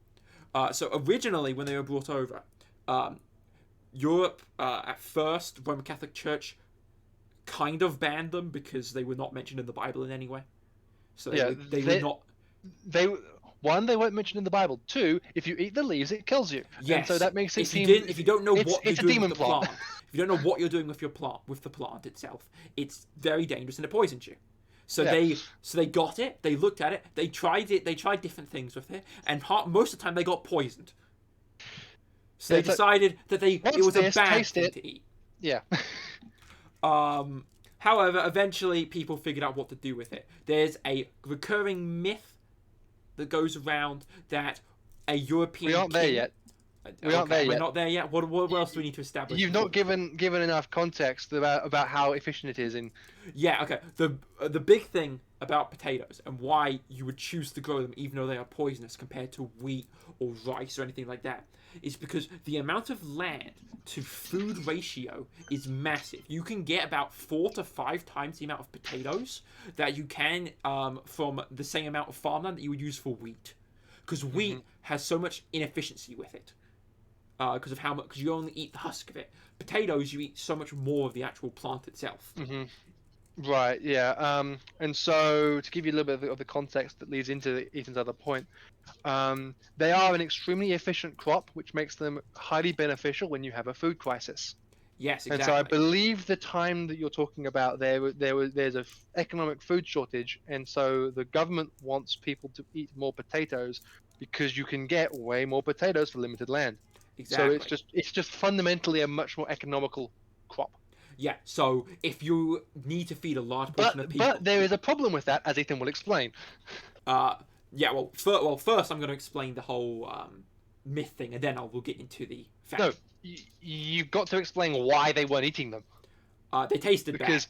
So originally, when they were brought over, Europe at first, Roman Catholic Church kind of banned them because they were not mentioned in the Bible in any way. So they were not. They weren't mentioned in the Bible. 2, if you eat the leaves, it kills you. Yes. And so that makes it seem. If you don't know what it's you're a doing demon with the plant. if you don't know what you're doing with the plant itself, it's very dangerous and it poisons you. So they got it. They looked at it. They tried it. They tried different things with it, and most of the time they got poisoned. So they decided that it was a bad thing to eat. Yeah. However, eventually people figured out what to do with it. There's a recurring myth that goes around that a European. We aren't there yet. We're not there yet. What else do we need to establish? You've not given enough context about how efficient it is in. Yeah. Okay. The big thing about potatoes and why you would choose to grow them even though they are poisonous compared to wheat or rice or anything like that is because the amount of land to food ratio is massive. You can get about 4 to 5 times the amount of potatoes that you can from the same amount of farmland that you would use for wheat, because wheat has so much inefficiency with it. Because of how much, because you only eat the husk of it. Potatoes, you eat so much more of the actual plant itself. Right. Yeah. And so to give you a little bit of the context that leads into Ethan's other point, they are an extremely efficient crop, which makes them highly beneficial when you have a food crisis. Yes, exactly. And so I believe the time that you're talking about there's a economic food shortage, and so the government wants people to eat more potatoes because you can get way more potatoes for limited land. Exactly. So it's just fundamentally a much more economical crop. Yeah. So if you need to feed a large portion of people, but there is a problem with that, as Ethan will explain. Yeah. Well, first I'm going to explain the whole myth thing, and then we'll get into the fact. No, you've got to explain why they weren't eating them. They tasted bad.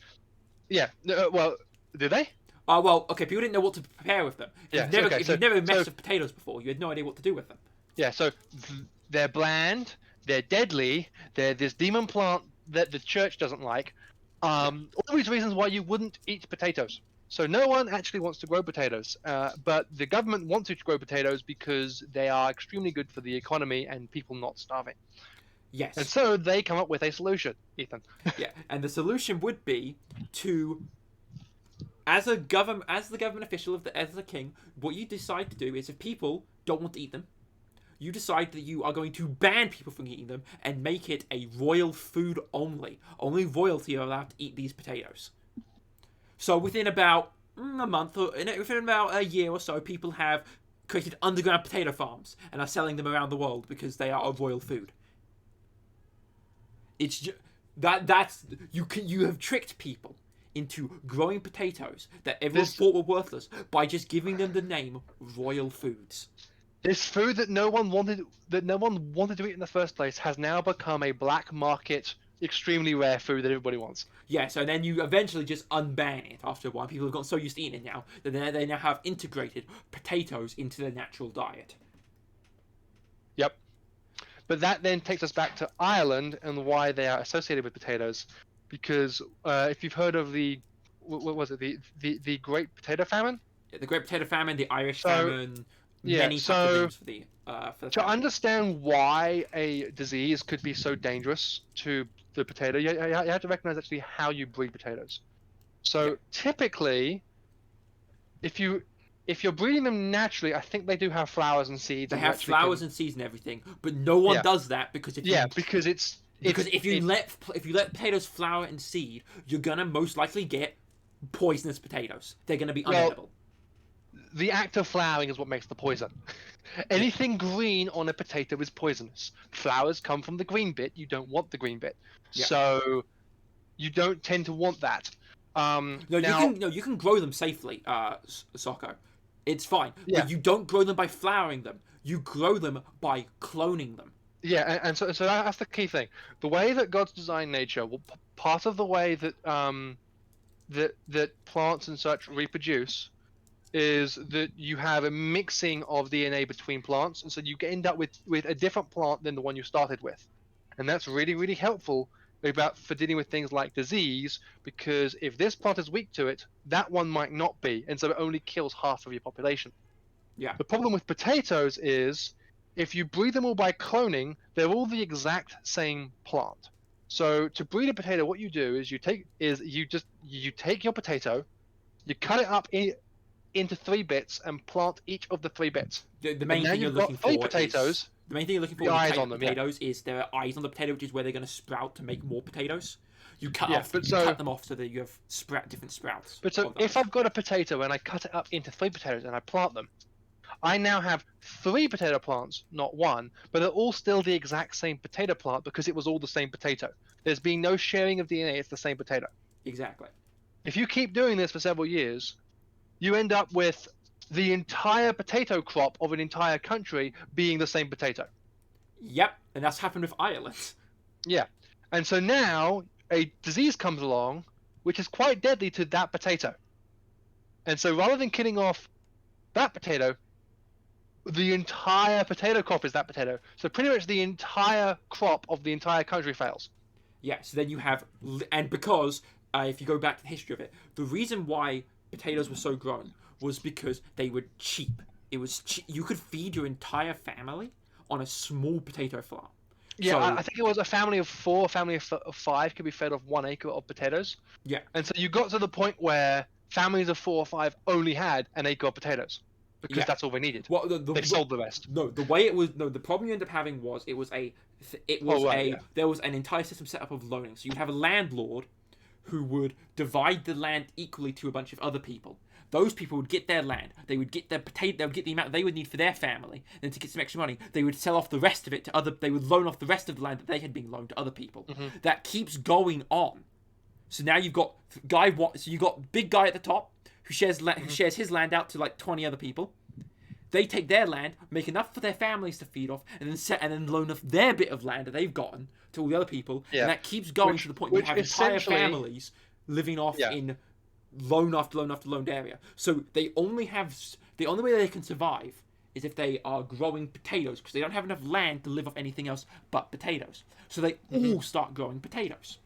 Yeah. Well, did they? Well, okay. People didn't know what to prepare with them. If you've never messed with potatoes before, you had no idea what to do with them. Yeah. So they're bland. They're deadly. They're this demon plant that the church doesn't like. All these reasons why you wouldn't eat potatoes. So no one actually wants to grow potatoes, but the government wants you to grow potatoes because they are extremely good for the economy and people not starving. Yes. And so they come up with a solution, Ethan. Yeah, and the solution would be to, as the government official as the king, what you decide to do is if people don't want to eat them, you decide that you are going to ban people from eating them and make it a royal food only. Only royalty are allowed to eat these potatoes. So within about a month, or within about a year or so, people have created underground potato farms and are selling them around the world because they are a royal food. It's just, you have tricked people into growing potatoes that everyone thought were worthless by just giving them the name royal foods. This food that no one wanted to eat in the first place has now become a black market, extremely rare food that everybody wants. Yeah, so then you eventually just unban it after a while. People have gotten so used to eating it now that they now have integrated potatoes into their natural diet. Yep. But that then takes us back to Ireland and why they are associated with potatoes, because if you've heard of the Great Potato Famine? Yeah, the Great Potato Famine, the Irish Famine. many pathogens for the to understand why a disease could be so dangerous to the potato, you have to recognize actually how you breed potatoes. So typically, if you're breeding them naturally, I think they do have flowers and seeds. They and have flowers and seeds and everything, but no one does that because if you let potatoes flower and seed, you're gonna most likely get poisonous potatoes. They're gonna be unedible. The act of flowering is what makes the poison. Anything green on a potato is poisonous. Flowers come from the green bit. You don't want the green bit, so you don't tend to want that. You can grow them safely, Socko. It's fine, but you don't grow them by flowering them. You grow them by cloning them. Yeah, and so that's the key thing. The way that God's designed nature, part of the way that that plants and such reproduce is that you have a mixing of DNA between plants, and so you end up with a different plant than the one you started with, and that's really, really helpful for dealing with things like disease, because if this plant is weak to it, that one might not be, and so it only kills half of your population. Yeah. The problem with potatoes is if you breed them all by cloning, they're all the exact same plant. So to breed a potato, what you do is you take your potato, you cut it up into 3 bits and plant each of the 3 bits. The main thing you're looking for potatoes. The main thing you're looking for with potatoes is there are eyes on the potato, which is where they're going to sprout to make more potatoes. You cut them off so that you have different sprouts. But so if I've got a potato and I cut it up into 3 potatoes and I plant them, I now have 3 potato plants, not 1, but they're all still the exact same potato plant because it was all the same potato. There's been no sharing of DNA, it's the same potato. Exactly. If you keep doing this for several years, you end up with the entire potato crop of an entire country being the same potato. Yep, and that's happened with Ireland. Yeah, and so now a disease comes along which is quite deadly to that potato. And so rather than killing off that potato, the entire potato crop is that potato. So pretty much the entire crop of the entire country fails. Yeah, so then you have... And because, if you go back to the history of it, the reason why potatoes were so grown was because they were cheap. It was you could feed your entire family on a small potato farm. Yeah, so, I think it was a family of 4, a family of 5 could be fed off 1 acre of potatoes. Yeah. And so you got to the point where families of 4 or 5 only had an acre of potatoes because that's all they needed. Well, they sold the rest. No, the way it was. No, the problem you end up having was there was an entire system set up of loaning. So you'd have a landlord who would divide the land equally to a bunch of other people. Those people would get their land. They would get their potato. They would get the amount they would need for their family. Then to get some extra money, they would sell off the rest of it to other. They would loan off the rest of the land that they had been loaned to other people. Mm-hmm. That keeps going on. So now you've got big guy at the top who shares his land out to like 20 other people. They take their land, make enough for their families to feed off, and then loan off their bit of land that they've gotten to all the other people. Yeah. And that keeps going to the point where you have entire families living off in loan after loan after loaned area. So the only way they can survive is if they are growing potatoes, because they don't have enough land to live off anything else but potatoes. So they all start growing potatoes.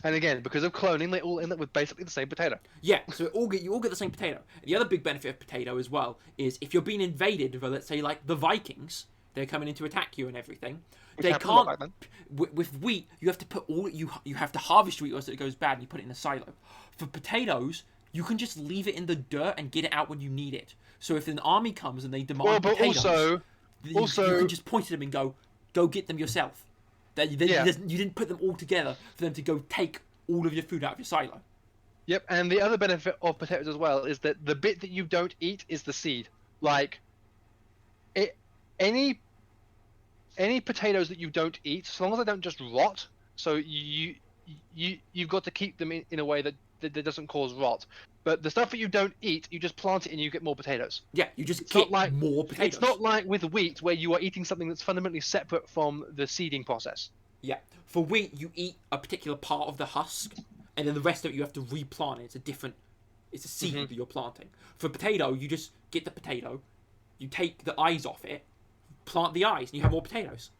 And again, because of cloning, they all end up with basically the same potato. Yeah, so you all get the same potato. And the other big benefit of potato as well is if you're being invaded by, let's say, like the Vikings, they're coming in to attack you and everything. They can't. With wheat, you have to put you have to harvest wheat, or else it goes bad, and you put it in a silo. For potatoes, you can just leave it in the dirt and get it out when you need it. So if an army comes and they demand potatoes, you can just point at them and go get them yourself. You didn't put them all together for them to go take all of your food out of your silo. Yep, and the other benefit of potatoes as well is that the bit that you don't eat is the seed. Like, any potatoes that you don't eat, as long as they don't just rot, so you've got to keep them in a way that doesn't cause rot. But the stuff that you don't eat, you just plant it and you get more potatoes. Yeah, you just get more potatoes. It's not like with wheat where you are eating something that's fundamentally separate from the seeding process. Yeah, for wheat you eat a particular part of the husk, and then the rest of it you have to replant it. It's a seed that you're planting. For potato, you just get the potato, you take the eyes off it, plant the eyes, and you have more potatoes.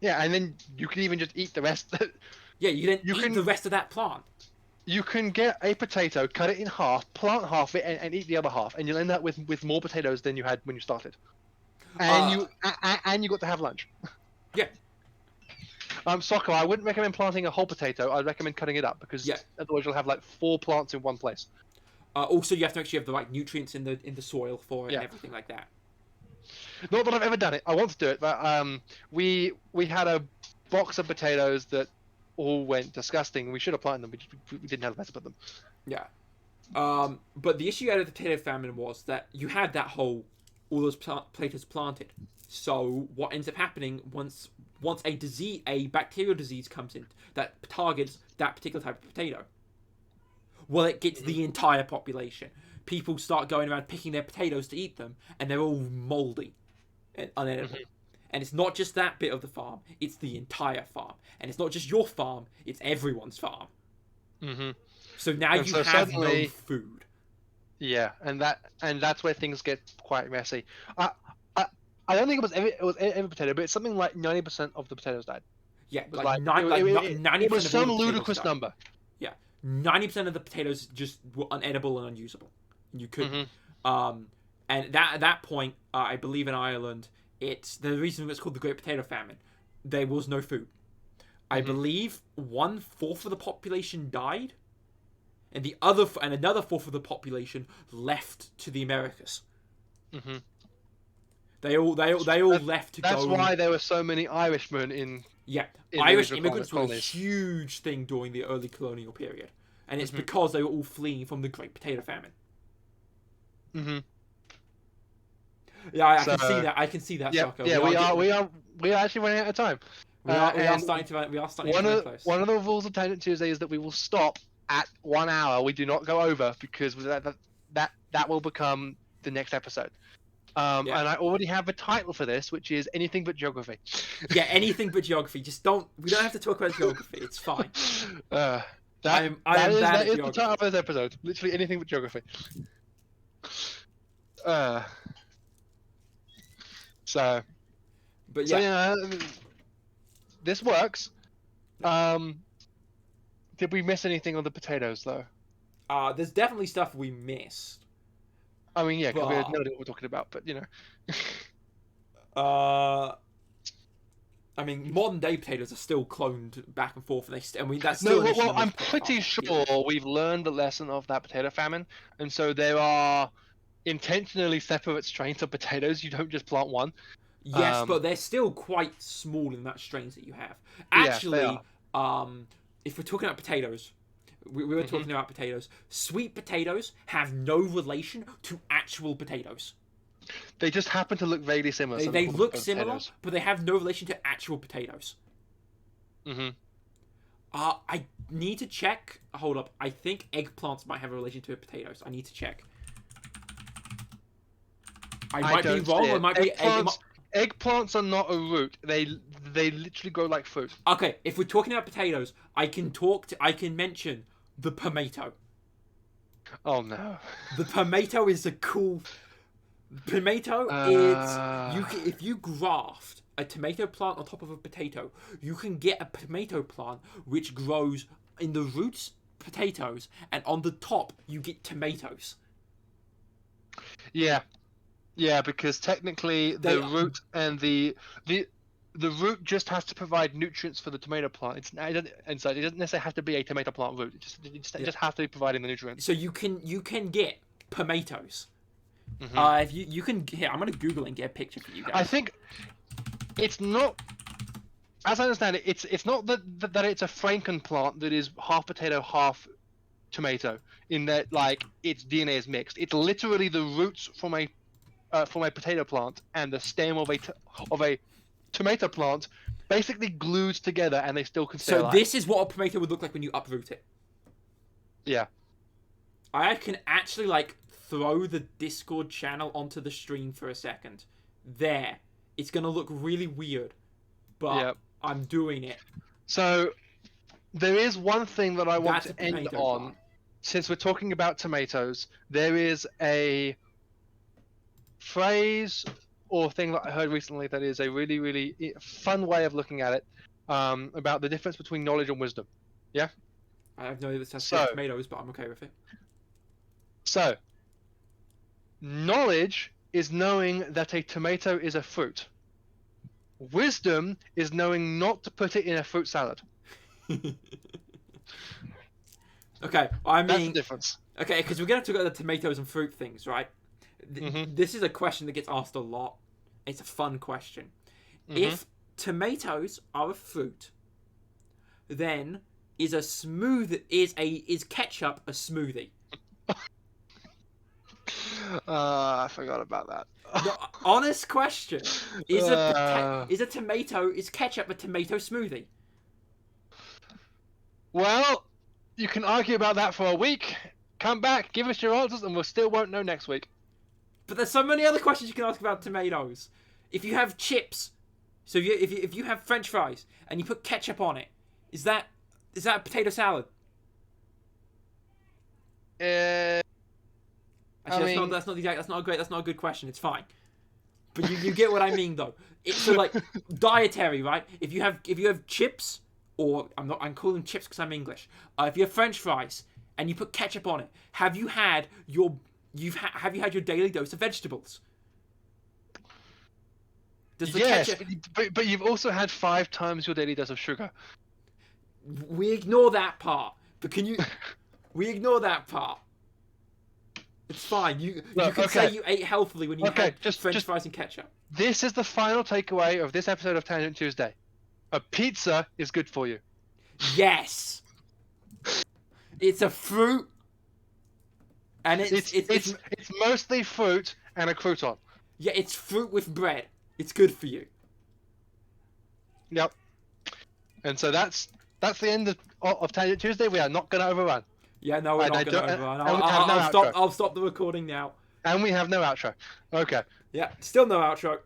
Yeah, and then you can even just eat the rest. Yeah, you can eat the rest of that plant. you can get a potato, cut it in half, plant half of it, and eat the other half, and you'll end up with more potatoes than you had when you started. And you got to have lunch. Yeah. Soccer, I wouldn't recommend planting a whole potato. I'd recommend cutting it up because otherwise you'll have like 4 plants in one place. Also, you have to make sure you have the right nutrients in the soil for it and everything like that. Not that I've ever done it. I want to do it, but we had a box of potatoes that all went disgusting. We should have planted them. We didn't have the best of them. Yeah. But the issue out of the potato famine was that you had all those potatoes planted. So what ends up happening once a bacterial disease comes in that targets that particular type of potato? Well, it gets the entire population. People start going around picking their potatoes to eat them, and they're all moldy and unedible. And it's not just that bit of the farm; it's the entire farm, and it's not just your farm; it's everyone's farm. So now you have no food. Yeah, and that's where things get quite messy. I don't think it was every potato, but it's something like 90% of the potatoes died. Yeah, it was like 90%. It was some ludicrous number. Yeah, 90% of the potatoes just were unedible and unusable. You couldn't. And at that point, I believe in Ireland, it's the reason it's called the Great Potato Famine. There was no food. I believe 1/4 of the population died, and another 1/4 of the population left to the Americas. They all left to go. That's why there were so many Irishmen in. Yeah, Irish immigrants were a huge thing during the early colonial period, and it's because they were all fleeing from the Great Potato Famine. Yeah, I can see that. I can see that. Yeah, we are actually running out of time. We are starting to close. One of the rules of Tangent Tuesday is that we will stop at 1 hour. We do not go over because that will become the next episode. And I already have a title for this, which is Anything But Geography. Yeah, anything but geography. We don't have to talk about geography. It's fine. That is the title of this episode. Literally anything but geography. But yeah. This works. Did we miss anything on the potatoes, though? There's definitely stuff we missed. I mean, yeah, because we have no idea what we're talking about, but, you know. I mean, modern day potatoes are still cloned back and forth, and that's still an issue. Well, I'm pretty sure we've learned the lesson of that potato famine, and so there are intentionally separate strains of potatoes. You don't just plant one. Yes, but they're still quite small in that strains that you have. Actually, if we're talking about potatoes, we were talking about potatoes. Sweet potatoes have no relation to actual potatoes. They just happen to look vaguely similar. They look similar, but they have no relation to actual potatoes. I need to check. Hold up. I think eggplants might have a relation to potatoes. I need to check. I might be wrong. It might be eggplants are not a root. They literally grow like fruit. Okay, if we're talking about potatoes, I can mention the pomato. Oh no. The pomato is a cool. Pomato is if you graft a tomato plant on top of a potato, you can get a tomato plant which grows in the roots potatoes, and on the top you get tomatoes. Yeah, because technically the root and the root just has to provide nutrients for the tomato plant. It doesn't necessarily have to be a tomato plant root. It just has to be providing the nutrients. So you can get tomatoes. If you can, here, I'm gonna Google and get a picture for you guys. I think it's not, as I understand it, it's not that it's a Franken plant that is half potato, half tomato. In that, like, its DNA is mixed. It's literally the roots from a potato plant and the stem of a tomato plant, basically glued together, and they still can stay alive. So this is what a tomato would look like when you uproot it. Yeah. I can actually throw the Discord channel onto the stream for a second. There. It's going to look really weird, but I'm doing it. So, there is one thing that I want to end on. Plant. Since we're talking about tomatoes, there is a phrase or thing that I heard recently that is a really, really fun way of looking at it, about the difference between knowledge and wisdom. Yeah? I have no idea if that's So, tomatoes, but I'm okay with it. So, knowledge is knowing that a tomato is a fruit. Wisdom is knowing not to put it in a fruit salad. Okay, I mean... That's the difference. Okay, because we're going to talk about the tomatoes and fruit things, right? This is a question that gets asked a lot. It's a fun question. If tomatoes are a fruit, then is ketchup a smoothie? I forgot about that. No, honest question. Is ketchup a tomato smoothie? Well, you can argue about that for a week. Come back, give us your answers, and we still won't know next week. But there's so many other questions you can ask about tomatoes. If you have chips, so if you have French fries and you put ketchup on it, is that a potato salad? Actually, that's not a good question. It's fine. But you get what I mean though. So like dietary, right? If you have chips, or I'm calling them chips because I'm English. If you have French fries and you put ketchup on it, have you had your daily dose of vegetables? Yes, but you've also had 5 times your daily dose of sugar. We ignore that part. But we ignore that part. It's fine. You can say you ate healthily when you had French fries and ketchup. This is the final takeaway of this episode of Tangent Tuesday. A pizza is good for you. Yes. It's a fruit, and it's mostly fruit and a crouton. Yeah, it's fruit with bread. It's good for you. Yep. And so that's the end of Tangent Tuesday. We are not going to overrun. Yeah, no, we're not going to overrun. I'll stop the recording now. And we have no outro. Okay. Yeah, still no outro.